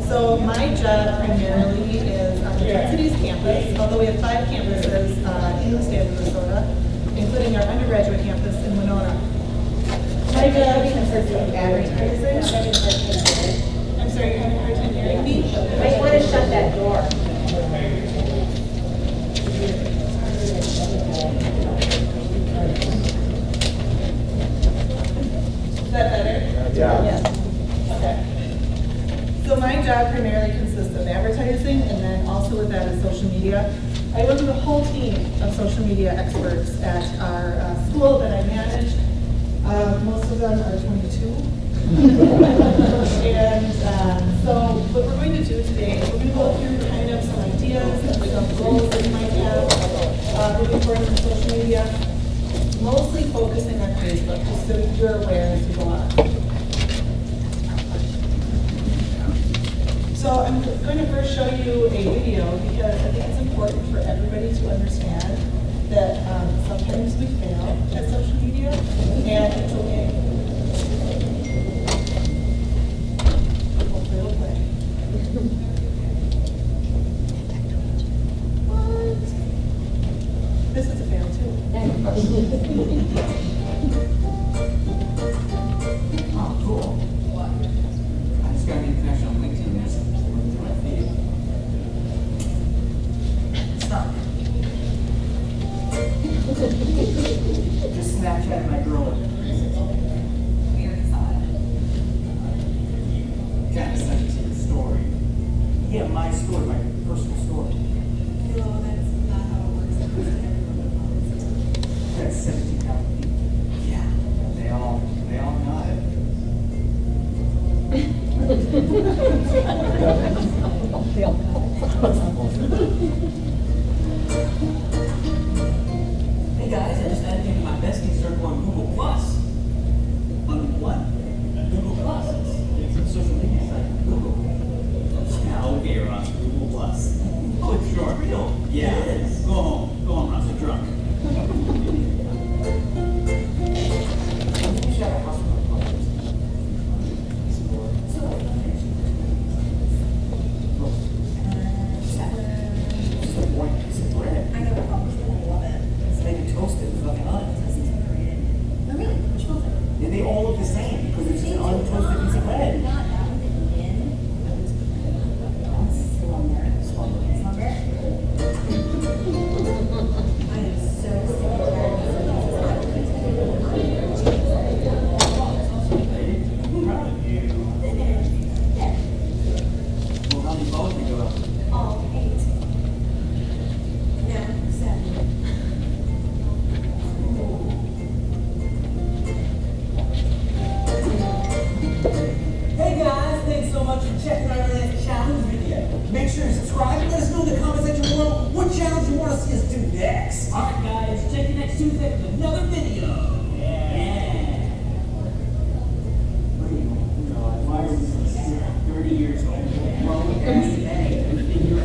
So my job primarily is on the Twin Cities campus, although we have 5 campuses in the state of Minnesota, including our undergraduate campus in Winona. My job consists of advertising. I'm sorry, you're having a hard time hearing me? I want to shut that door. Is that better? Yeah. Yes. Okay. So my job primarily consists of advertising, and then also with that is social media. I work with a whole team of social media experts at our school that I manage. Most of them are 22. And so what we're going to do today is we're going to go through kind of some ideas and some goals that you might have moving forward in social media, mostly focusing on Facebook, just so you're aware as we go on. So I'm going to first show you a video because I think it's important for everybody to understand that sometimes we fail at social media, and it's okay. Hopefully it'll play. What? This is a fail too. Oh, cool. What? I just got a new connection on LinkedIn. Just running through my feed. Stop. Just Snapchatted my girl. We already saw it. Kind of sent it to the story. Yeah, my story, my personal story. No, that's not how it works. That's 17,000 people. Yeah, they all got it. Hey guys, I just added you to my bestie circle on Google Plus. On what? Google Plus. It's a social media site. Google. Yeah, okay, Ross. Google Plus. Oh, it's short. Real? Yeah, it is. Go home. Go home, Ross. You're drunk. You should have a house with my brothers. I know the public I love it. It's maybe toasted with nothing on it. This is decorated. Oh, really? Which one's it? Yeah, they all look the same because it's an untoasted piece of bread. Not that one that you did. Slumber. Slumber. I am so sick and tired of this. Proud of you. Well, how many phones did you go out? All 8. No, 7. Hey guys, thanks so much for checking out our last challenge video. Make sure to subscribe and let us know in the comments challenge you want to see us do next? All right, guys, check you next Tuesday with another video. Yeah. What are you, why are you 30 years old? Growing past today and figure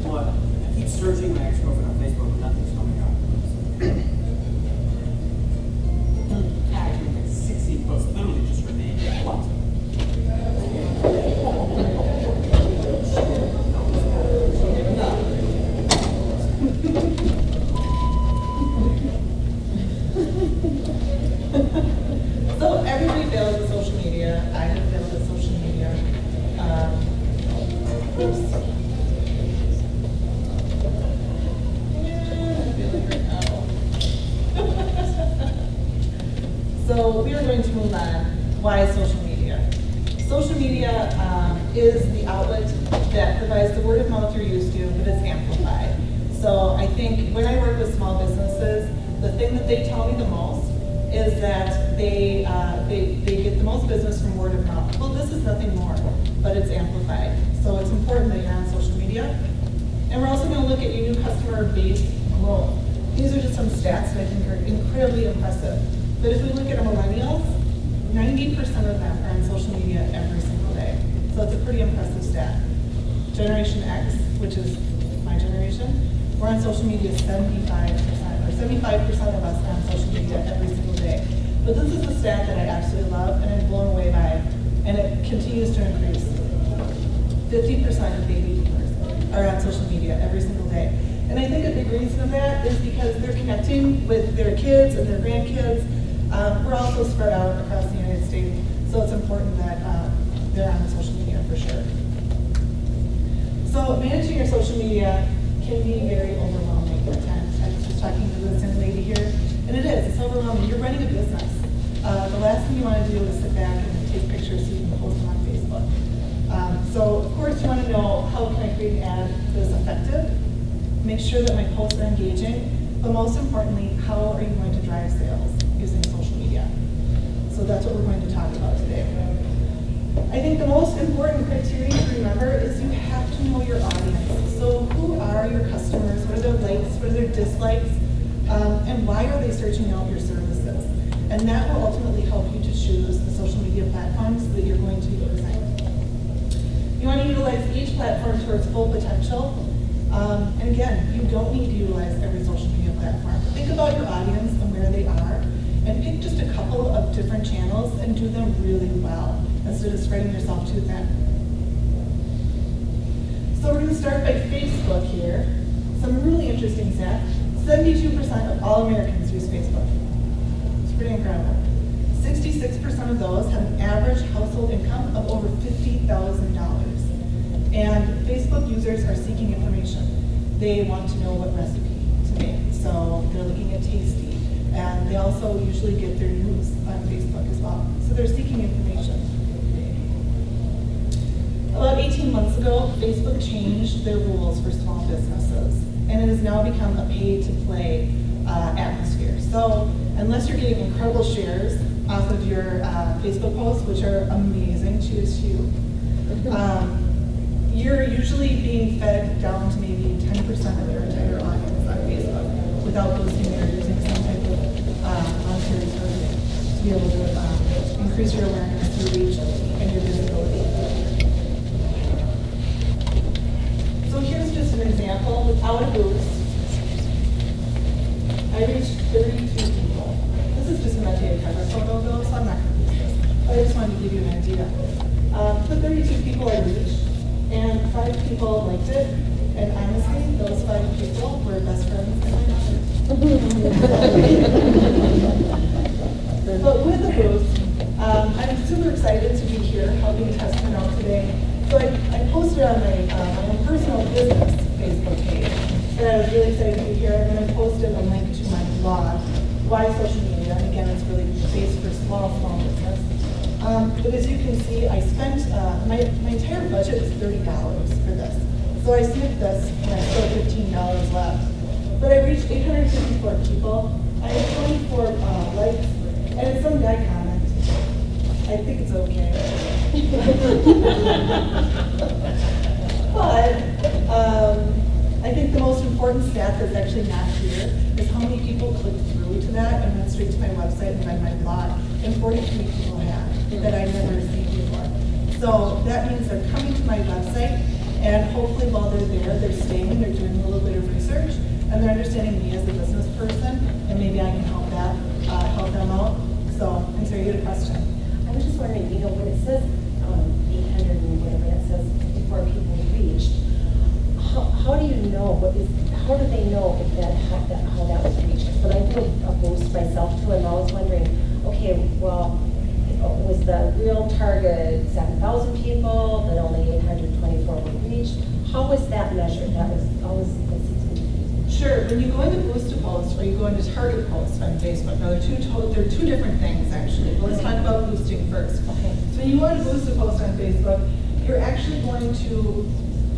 What? I keep searching my ex-girlfriend on Facebook, but nothing's coming up. Actually, like 60 posts, literally just her name. What? So everybody fails at social media. I have failed at social media. Oops. I'm failing right now. So we are going to move on. Why social media? Social media is the outlet that provides the word of mouth you're used to, but it's amplified. So I think when I work with small businesses, the thing that they tell me the most is that they get the most business from word of mouth. Well, this is nothing more, but it's amplified. So it's important that you're on social media. And we're also going to look at your new customer base growth. These are just some stats that I think are incredibly impressive. But if we look at our millennials, 90% of them are on social media every single day. So it's a pretty impressive stat. Generation X, which is my generation, we're on social media 75%, or 75% of us are on social media every single day. But this is a stat that I absolutely love and I'm blown away by, and it continues to increase. 50% of baby boomers are on social media every single day. And I think a big reason of that is because they're connecting with their kids and their grandkids. We're also spread out across the United States, so it's important that they're on social media for sure. So managing your social media can be very overwhelming at times. I was just talking to this young lady here, and it is. It's overwhelming. You're running a business. The last thing you want to do is sit back and take pictures so you can post them on Facebook. So, of course, you want to know how can I create an ad that is effective, make sure that my posts are engaging, but most importantly, how are you going to drive sales using social media? So that's what we're going to talk about today. I think the most important criteria to remember is you have to know your audience. So who are your customers? What are their likes? What are their dislikes? And why are they searching out your services? And that will ultimately help you to choose the social media platforms that you're going to be using. You want to utilize each platform to its full potential. And again, you don't need to utilize every social media platform. Think about your audience and where they are, and pick just a couple of different channels and do them really well, instead of spreading yourself too thin. So we're going to start by Facebook here. Some really interesting stats. 72% of all Americans use Facebook. It's pretty incredible. 66% of those have an average household income of over $50,000. And Facebook users are seeking information. They want to know what recipe to make. So they're looking at Tasty. And they also usually get their news on Facebook as well. So they're seeking information. About 18 months ago, Facebook changed their rules for small businesses. And it has now become a pay-to-play atmosphere. So unless you're getting incredible shares off of your Facebook posts, which are amazing, cheers to you, you're usually being fed down to maybe 10% of your entire audience on Facebook without boosting or using some type of monetary targeting to be able to increase your awareness, your reach, and your visibility. So here's just an example without a boost. I reached 32 people. This is just an updated cover photo though, so I'm not going to use this. But I just wanted to give you an idea. The 32 people I reached, and 5 people liked it, and honestly, those 5 people were best friends in my life. But with the boost, I'm super excited to be here helping test it out today. So I posted on my own personal business Facebook page, and I was really excited to be here, and I posted a link to my blog, Why Social Media, and again, it's really based for small business. But as you can see, I spent, my entire budget was $30 for this. So I snipped this, and I still have $15 left. But I reached 854 people. I had 24 likes, and some guy commented. I I think it's okay. But I think the most important stat that's actually not here is how many people clicked through to that and went straight to my website and read my blog. And 43 people have that I've never seen before. So that means they're coming to my website, and hopefully while they're there, they're staying, they're doing a little bit of research, and they're understanding me as a business person, and maybe I can help them out. So, and so you had a question. I was just wondering, you know, when it says 800 and whatever that says before people reached, how do you know how do they know if how that was reached? But I do a boost myself too, and I was wondering, okay, well, was the real target 7,000 people, but only 824 were reached? How was that measured? That seems confusing. Sure. When you go into boost a post or you go into target post on Facebook, now they're two different things actually. But let's talk about boosting first. Okay. So when you want to boost a post on Facebook, you're actually going to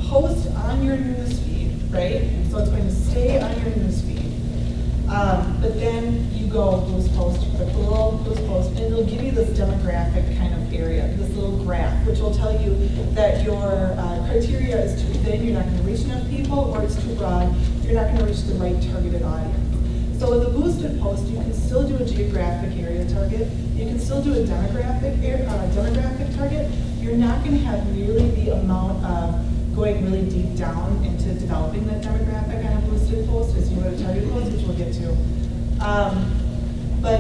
post on your news feed, right? So it's going to stay on your news feed. But then you go boost post, click the little boost post, and it'll give you this demographic kind of area, this little graph, which will tell you that your criteria is too thin, you're not going to reach enough people, or it's too broad, you're not going to reach the right targeted audience. So with a boosted post, you can still do a geographic area target, you can still do a demographic target. You're not going to have nearly the amount of going really deep down into developing that demographic on a boosted post as you would a target post, which we'll get to. But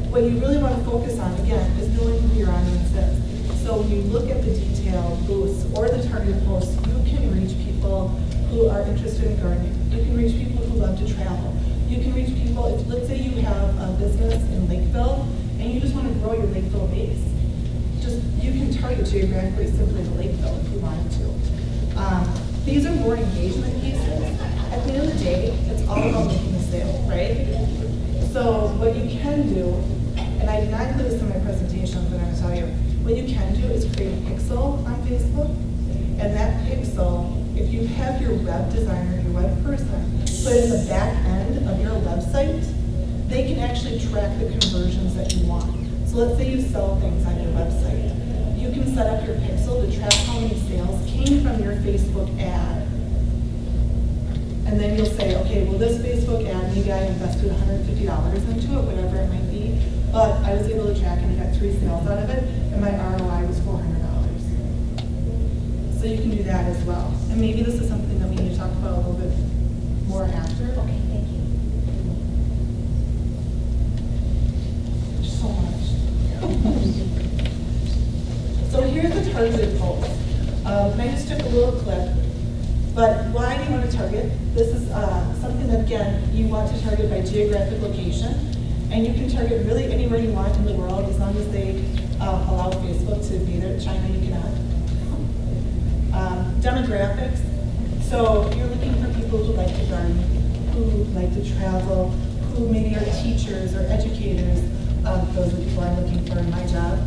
what you really want to focus on, again, is knowing who your audience is. So when you look at the detailed boosts or the targeted posts, you can reach people who are interested in gardening. You can reach people who love to travel. You can reach people, if let's say you have a business in Lakeville and you just want to grow your Lakeville base. You can target geographically simply to Lakeville if you wanted to. These are more engagement pieces. At the end of the day, it's all about making a sale, right? So what you can do, and I did not include this in my presentation, but I'm going to tell you, what you can do is create a pixel on Facebook, and that pixel, if you have your web designer, your web person, put it in the back end of your website, they can actually track the conversions that you want. So let's say you sell things on your website. You can set up your pixel to track how many sales came from your Facebook ad. And then you'll say, okay, well this Facebook ad, maybe I invested $150 into it, whatever it might be, but I was able to track and I got 3 sales out of it, and my ROI was $400. So you can do that as well. And maybe this is something that we need to talk about a little bit more after. Okay, thank you. There's so much. So here's the targeted post. And I just took a little clip. But why do you want to target? This is something that, again, you want to target by geographic location. And you can target really anywhere you want in the world as long as they allow Facebook to be there. China, you cannot. Demographics. So you're looking for people who like to garden, who like to travel, who maybe are teachers or educators. Those are the people I'm looking for in my job.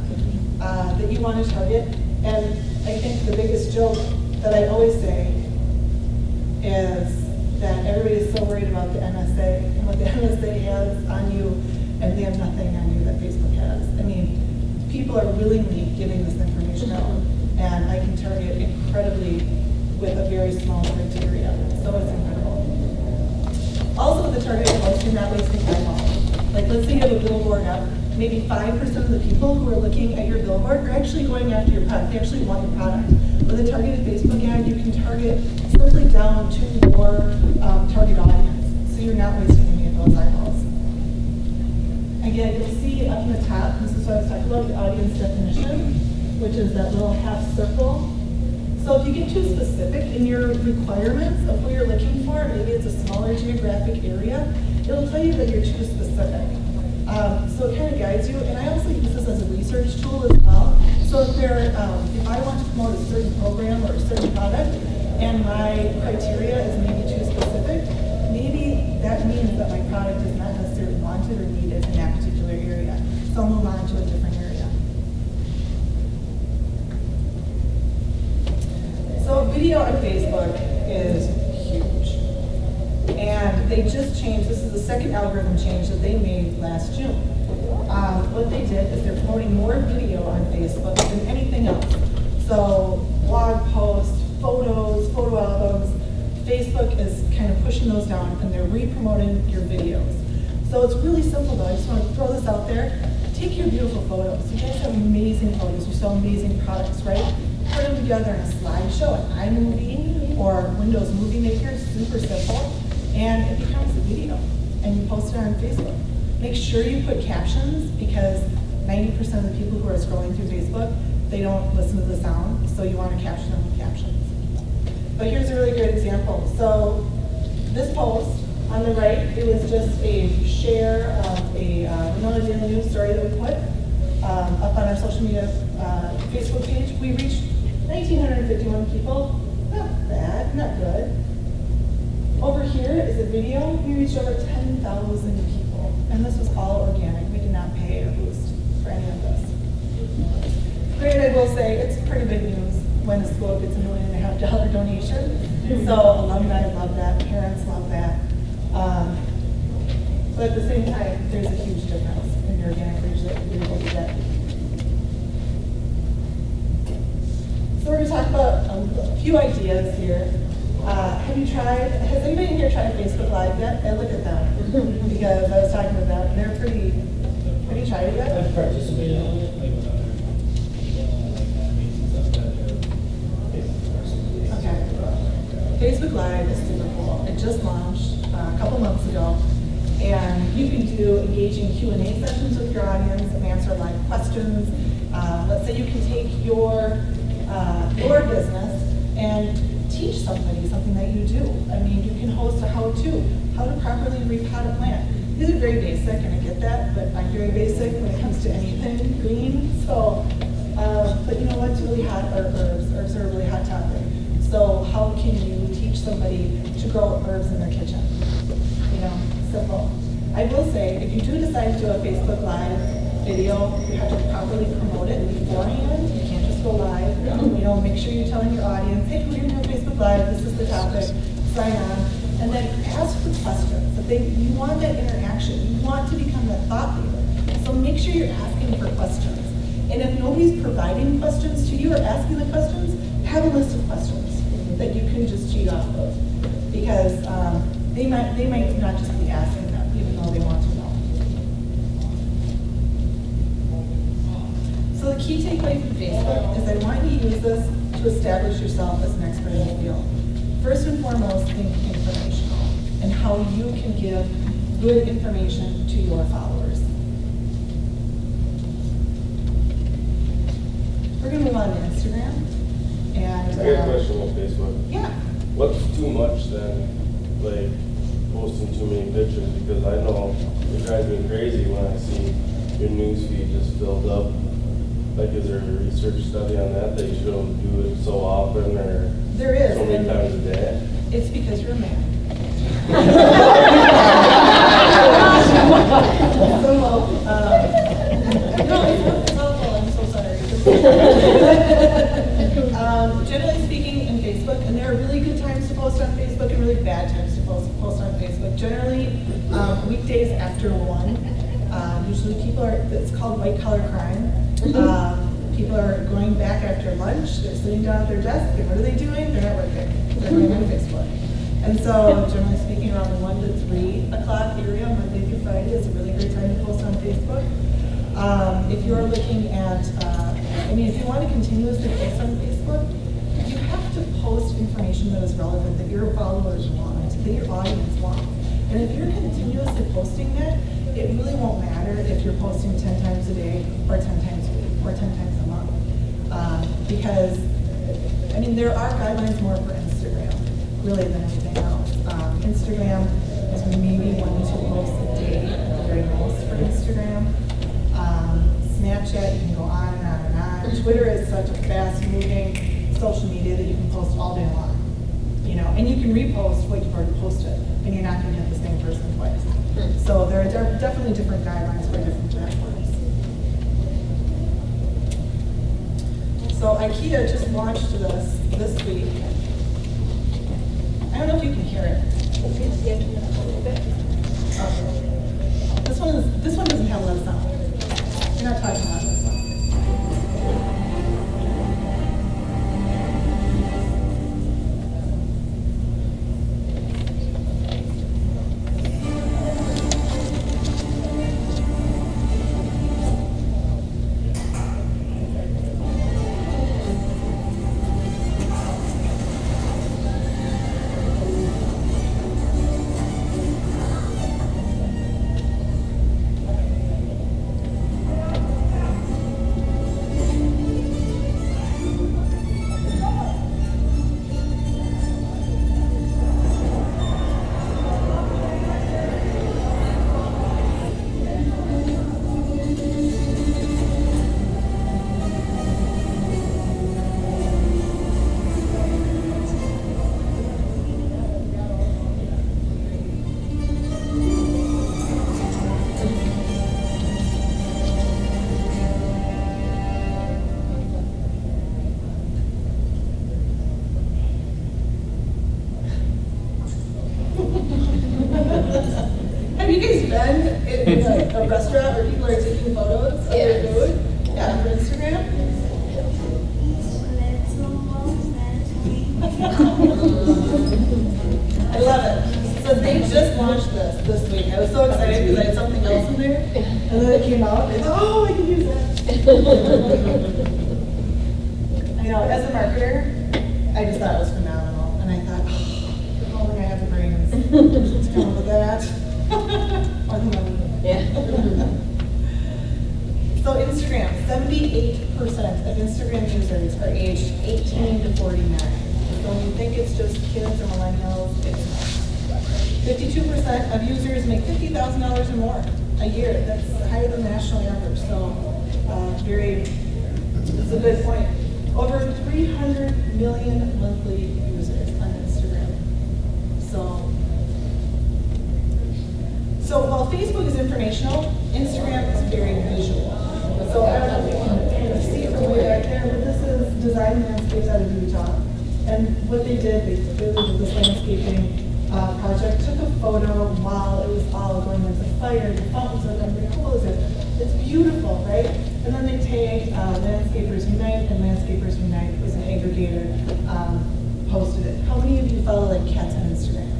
That you want to target. And I think the biggest joke that I always say is that everybody is so worried about the MSA and what the MSA has on you, and they have nothing on you that Facebook has. I mean, people are willingly giving this information out, and I can target incredibly with a very small criteria, so it's incredible. Also with the targeted post, you're not wasting time. Like let's say you have a billboard up, maybe 5% of the people who are looking at your billboard are actually going after your product. They actually want your product. With a targeted Facebook ad, you can target simply down to your target audience, so you're not wasting any of those eyeballs. Again, you'll see up in the top, this is what I was talking about, the audience definition, which is that little half circle. So if you get too specific in your requirements of who you're looking for, maybe it's a smaller geographic area, it'll tell you that you're too specific. So it kind of guides you, and I also use this as a research tool as well. So if I want to promote a certain program or a certain product, and my criteria is maybe too specific, maybe that means that my product is not necessarily wanted or needed in that particular area. So I'll move on to a different area. So video on Facebook is huge. And they just changed, this is the second algorithm change that they made last June. What what they did is they're promoting more video on Facebook than anything else. So blog posts, photos, photo albums, Facebook is kind of pushing those down and they're re-promoting your videos. So it's really simple though, I just want to throw this out there. Take your beautiful photos. You guys have amazing photos, you sell amazing products, right? Put them together in a slideshow, an iMovie or Windows Movie Maker, super simple, and it becomes a video. And you post it on Facebook. Make sure you put captions because 90% of the people who are scrolling through Facebook, they don't listen to the sound, so you want to caption them with captions. But here's a really great example. So this post on the right, it was just a share of a Winona Daily News story that we put up on our social media Facebook page. We reached 1,951 people. Not bad, not good. Over here is a video. We reached over 10,000 people. And this was all organic. We did not pay or boost for any of this. Granted, I will say it's pretty big news when a school gets $1.5 million donation. So alumni love that, parents love that. But at the same time, there's a huge difference in your organic reach that you're able to get. So we're going to talk about a few ideas here. Has anybody in here tried Facebook Live yet? I look at them because I was talking with them. They're pretty, have you tried it yet? I've participated in it, like with other people, like meetings and stuff that they're Okay. Facebook Live is super cool. It just launched a couple months ago. And you can do engaging Q&A sessions with your audience and answer live questions. Let's say you can take your business and teach somebody something that you do. I mean, you can host a how to properly repot a plant. These are very basic, and I get that, but I'm very basic when it comes to anything green. So, but you know what's really hot are herbs. Herbs are a really hot topic. So how can you teach somebody to grow herbs in their kitchen? You know, simple. I will say, if you do decide to do a Facebook Live video, you have to properly promote it beforehand. You can't just go live. You know, make sure you're telling your audience, hey, we're going to do a Facebook Live. This is the topic. Sign on. And then ask for questions. You want that interaction. You want to become that thought leader. So make sure you're asking for questions. And if nobody's providing questions to you or asking the questions, have a list of questions that you can just cheat off of. Because they might not just be asking them, even though they want to know. So the key takeaway from Facebook is I want you to use this to establish yourself as an expert in the field. First and foremost, think informational and how you can give good information to your followers. We're going to move on to Instagram. And I got a question on Facebook. Yeah. What's too much then, like posting too many pictures? Because I know it drives me crazy when I see your news feed just filled up. Like, is there a research study on that you shouldn't do it so often or There is. so many times a day? It's because you're a man. It's helpful. I'm so sorry. Generally speaking, in Facebook, and there are really good times to post on Facebook and really bad times to post on Facebook. Generally, weekdays after 1. Usually it's called white collar crime. People are going back after lunch, they're sitting down at their desk, and what are they doing? They're not working. They're going on Facebook. And so, generally speaking, around the 1 to 3 o'clock area, Monday through Friday, is a really great time to post on Facebook. If you're looking at, if you want to continuously post on Facebook, you have to post information that is relevant, that your followers want, that your audience wants. And if you're continuously posting that, it really won't matter if you're posting 10 times a day or 10 times a week or 10 times a month. Because, there are guidelines more for Instagram, really, than anything else. Instagram is maybe 1 to 2 posts a day, at the very most for Instagram. Snapchat, you can go on and on and on. Twitter is such a fast-moving social media that you can post all day long. And you can repost what you've already posted, and you're not going to hit the same person twice. So there are definitely different guidelines for different platforms. So IKEA just launched this week. I don't know if you can hear it. Okay. This one doesn't have a lot of sound. You're not talking about this one. Have you guys been in a restaurant where people are taking photos of their food? Yeah, for Instagram? I love it. So they just launched this week. I was so excited because I had something else in there. And then it came out, and I thought, oh, I can use that. I know, as a marketer, I just thought it was phenomenal. And I thought, oh, if only I had the brains to come up with that. Or the money. Yeah. So Instagram, 78% of Instagram users are aged 18 to 49. So when you think it's just kids or millennials, it's not. 52% of users make $50,000 or more a year. That's higher than the national average. So it's a good point. Over 300 million monthly users on Instagram. So while Facebook is informational, Instagram is very visual. So I don't know if you can kind of see from way back there, but this is design landscapes out of Utah. And what they did, they did this landscaping project, took a photo while it was all going into fire, the fountains are going, how cool is it? It's beautiful, right? And then they tagged Landscapers Unite, and Landscapers Unite was an aggregator, posted it. How many of you follow like cats on Instagram?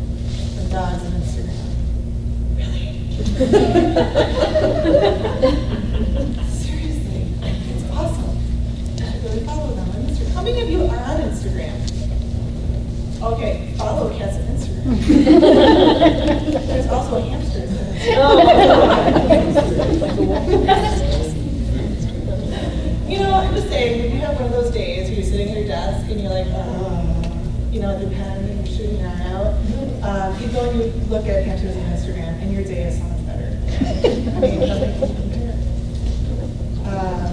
Or dogs on Instagram? Seriously, it's awesome. I really follow them on Instagram. How many of you are on Instagram? Okay, follow cats on Instagram. There's also hamsters. You know, I'm just saying, when you have one of those days where you're sitting at your desk and you're like, the pen and you're shooting your eye out, you go and you look at hamsters on Instagram and your day is so much better. I mean, nothing can compare.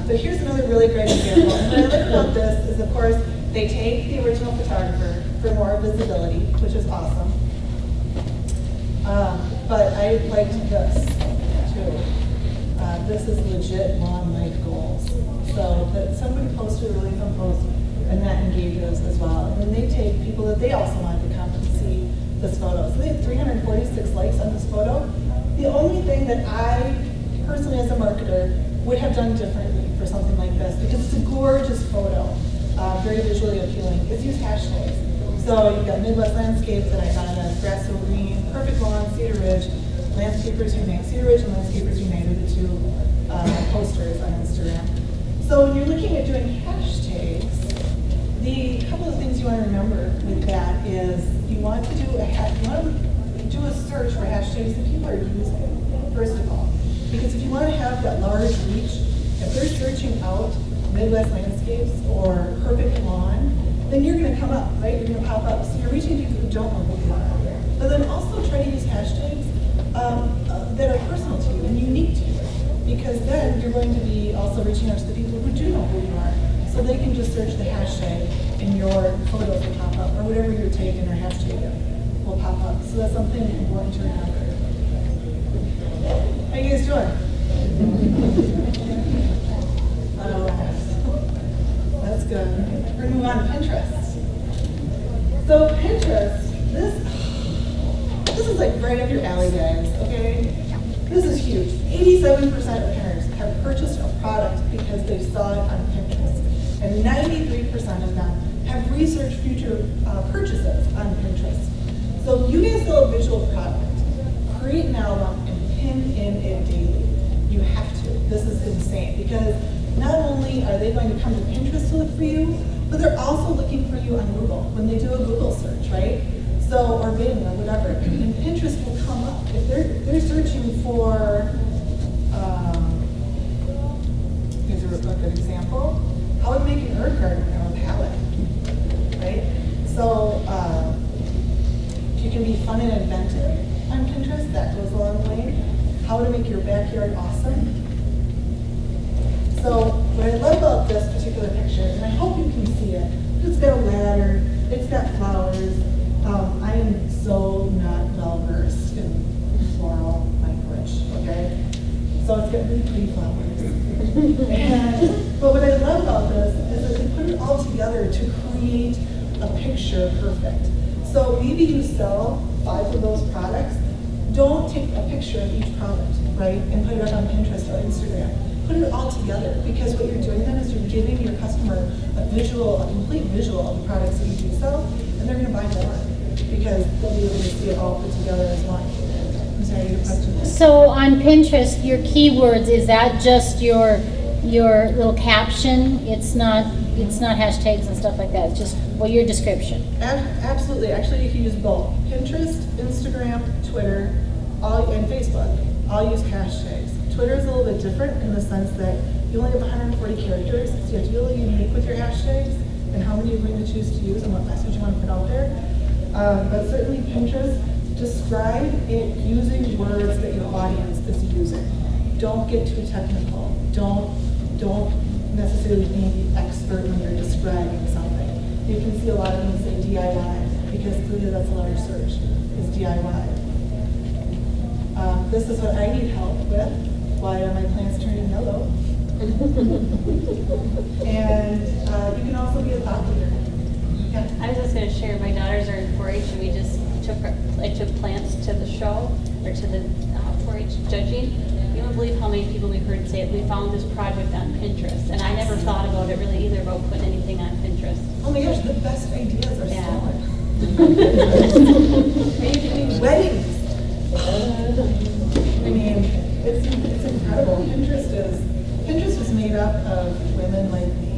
But here's another really great example. And what I like about this is, of course, they take the original photographer for more visibility, which is awesome. But I liked this, too. This is legit long life goals. So that somebody posted a really fun post, and that engages as well. And then they take people that they also wanted to come and see this photo. So they had 346 likes on this photo. The only thing that I, personally as a marketer, would have done differently for something like this, because it's a gorgeous photo, very visually appealing, is use hashtags. So you've got Midwest Landscapes that I thought of, Grass So Green, Perfect Lawn, Cedar Ridge, Landscapers Unite. Cedar Ridge and Landscapers Unite are the two posters on Instagram. So when you're looking at doing hashtags, the couple of things you want to remember with that is you want to do a search for hashtags that people are using, first of all. Because if you want to have that large reach, if they're searching out Midwest Landscapes or Perfect Lawn, then you're going to come up, right? You're going to pop up. So you're reaching people who don't know who you are. But then also try to use hashtags that are personal to you and unique to you. Because then you're going to be also reaching out to the people who do know who you are. So they can just search the hashtag and your photos will pop up, or whatever you're taking or hashtag will pop up. So that's something important to remember. How you guys doing? That's good. We're going to move on to Pinterest. So Pinterest, this is like right up your alley, guys, okay? This is huge. 87% of parents have purchased a product because they saw it on Pinterest. And 93% of them have researched future purchases on Pinterest. So if you guys sell a visual product, create an album and pin in it daily. You have to. This is insane because not only are they going to come to Pinterest to look for you, but they're also looking for you on Google when they do a Google search, right? So, or Bing or whatever. And Pinterest will come up. If they're searching for, here's a good example, how to make an herb garden on a palette, right? So, if you can be fun and inventive on Pinterest, that goes a long way. How to make your backyard awesome. So what I love about this particular picture, and I hope you can see it, it's got a ladder, it's got flowers. I am so not well versed in floral language, okay? So it's got really pretty flowers. But what I love about this is that they put it all together to create a picture perfect. So maybe you sell 5 of those products. Don't take a picture of each product, right, and put it up on Pinterest or Instagram. Put it all together, because what you're doing then is you're giving your customer a complete visual of the products that you do sell, and they're going to buy more because they'll be able to see it all put together as one. I'm sorry, your question. So on Pinterest, your keywords, is that just your little caption? It's not hashtags and stuff like that. It's just your description. Absolutely. Actually, you can use both Pinterest, Instagram, Twitter, and Facebook. All use hashtags. Twitter is a little bit different in the sense that you only have 140 characters, so you have to be really unique with your hashtags and how many you're going to choose to use and what message you want to put out there. But certainly Pinterest, describe it using words that your audience is using. Don't get too technical. Don't necessarily be the expert when you're describing something. You can see a lot of them say DIY because clearly that's a large search, is DIY. This is what I need help with. Why are my plants turning yellow? And you can also be a thought leader. Yeah. I was just going to share, my daughters are in 4-H and I took plants to the show, or to the 4-H judging. You won't believe how many people we've heard say, we found this project on Pinterest. And I never thought about it really either, about putting anything on Pinterest. Oh my gosh, the best ideas are Yeah. stolen. Weddings. I mean, it's incredible. Pinterest is made up of women like me.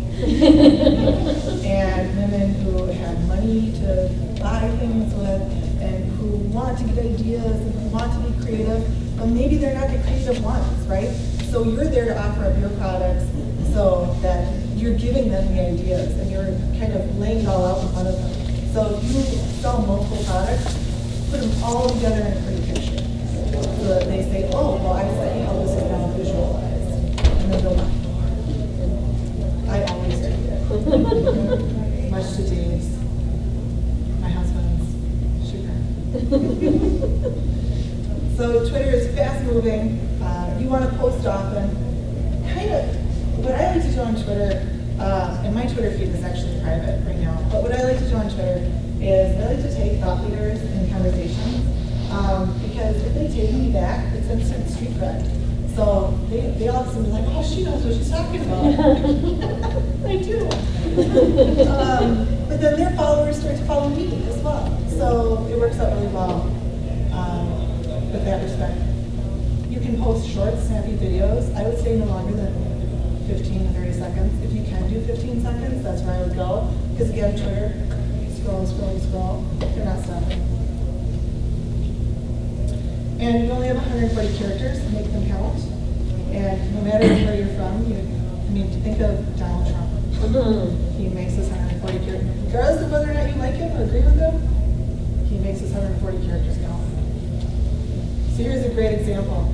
And women who have money to buy things with, and who want to get ideas, and who want to be creative, but maybe they're not the creative ones, right? So you're there to offer up your products so that you're giving them the ideas and you're kind of laying it all out in front of them. So if you sell multiple products, put them all together in a pretty picture. So that they say, oh, well, I see how this is now visualized. And then they'll buy more. I always do that. Much to Dave's, my husband's sugar. So Twitter is fast moving. You want to post often. Kind of, what I like to do on Twitter, and my Twitter feed is actually private right now, but what I like to do on Twitter is I like to take thought leaders in conversations, because if they take me back, it's instant street cred. So they all of a sudden be like, oh, she knows what she's talking about. I do. But then their followers start to follow me as well. So it works out really well with that respect. You can post short, snappy videos. I would say no longer than 15 to 30 seconds. If you can do 15 seconds, that's where I would go. Because again, Twitter, scroll, scroll, scroll. They're not stopping. And you only have 140 characters to make them count. And no matter where you're from, think of Donald Trump. He makes his 140 characters. Regardless of whether or not you like him or agree with him, he makes his 140 characters count. So here's a great example.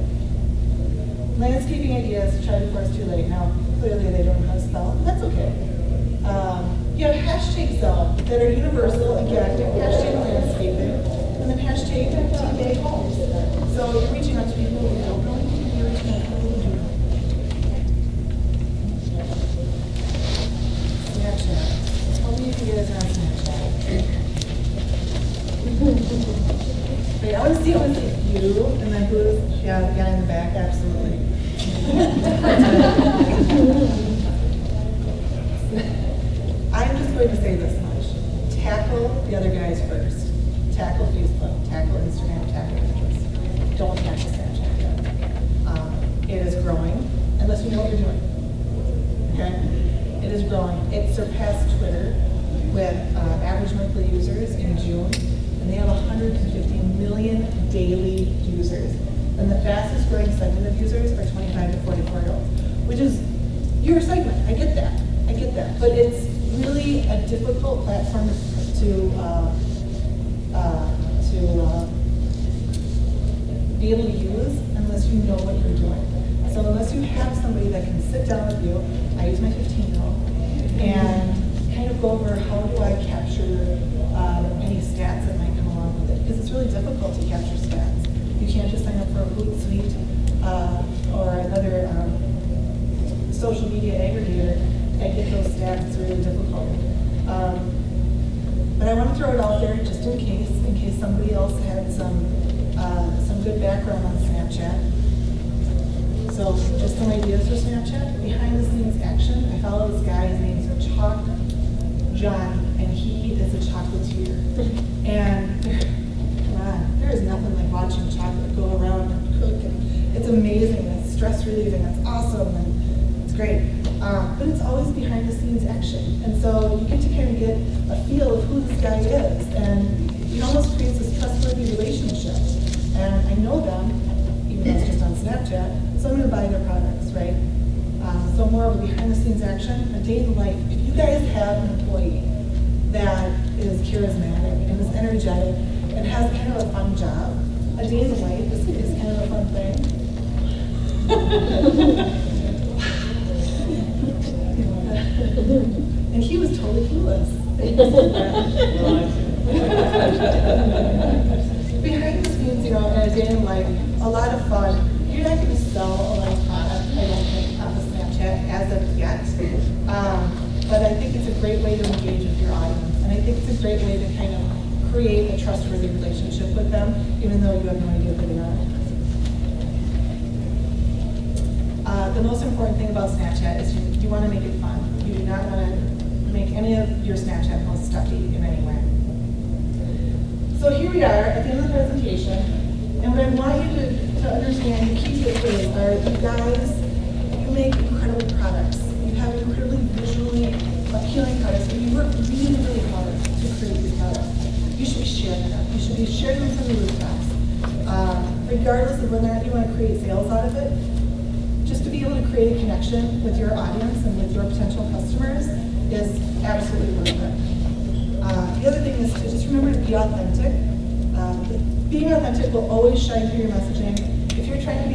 Landscaping ideas, try before it's too late. Now, clearly they don't know how to spell, and that's okay. You have hashtags though that are universal, again, hashtag landscaping, and then hashtag team-made homes. So you're reaching out to people who don't know, you're reaching out to people who do know. Snapchat. How many of you guys are on Snapchat? Wait, I want to see you, and then who's, yeah, the guy in the back, absolutely. is growing. It surpassed Twitter with average monthly users in June, and they have 150 million daily users. And the fastest growing segment of users are 25 to 44-year-olds, which is your segment. I get that. But it's really a difficult platform to be able to use unless you know what you're doing. So unless you have somebody that can sit down with you, I use my 15-year-old, and kind of go over how do I capture any stats that might come along with it, because it's really difficult to capture stats. You can't just sign up for a Hootsuite or another social media aggregator and get those stats. It's really difficult. But I want to throw it out there just in case somebody else had some good background on Snapchat. So just some ideas for Snapchat. Behind the scenes action. I follow this guy, his name's Chalk John, and he is a chocolatier. And come on, there is nothing like watching chocolate go around and cook. And it's amazing, it's stress relieving, it's awesome, and it's great. But it's always behind the scenes action. And so you get to kind of get a feel of who this guy is. And it almost creates this trustworthy relationship. And I know them, even though it's just on Snapchat, so I'm going to buy their products, right? So more of a behind the scenes action, a day in the life. If you guys have an employee that is charismatic and is energetic and has kind of a fun job, a day in the life is kind of a fun thing. And he was totally clueless. Behind the scenes, in a day in life, a lot of fun. You're not going to sell a lot of product, I don't think, on the Snapchat as of yet. But I think it's a great way to engage with your audience. And I think it's a great way to kind of create a trustworthy relationship with them, even though you have no idea who they are. The most important thing about Snapchat is you want to make it fun. You do not want to make any of your Snapchat posts stuffy in any way. So here we are at the end of the presentation, and what I want you to understand, the key takeaways are you guys, you make incredible products. You have incredibly visually appealing products, and you work really, really hard to create these products. You should be sharing them. You should be sharing them from the rooftops. Regardless of whether or not you want to create sales out of it, just to be able to create a connection with your audience and with your potential customers is absolutely worth it. The other thing is to just remember to be authentic. Being authentic will always shine through your messaging. If you're trying to be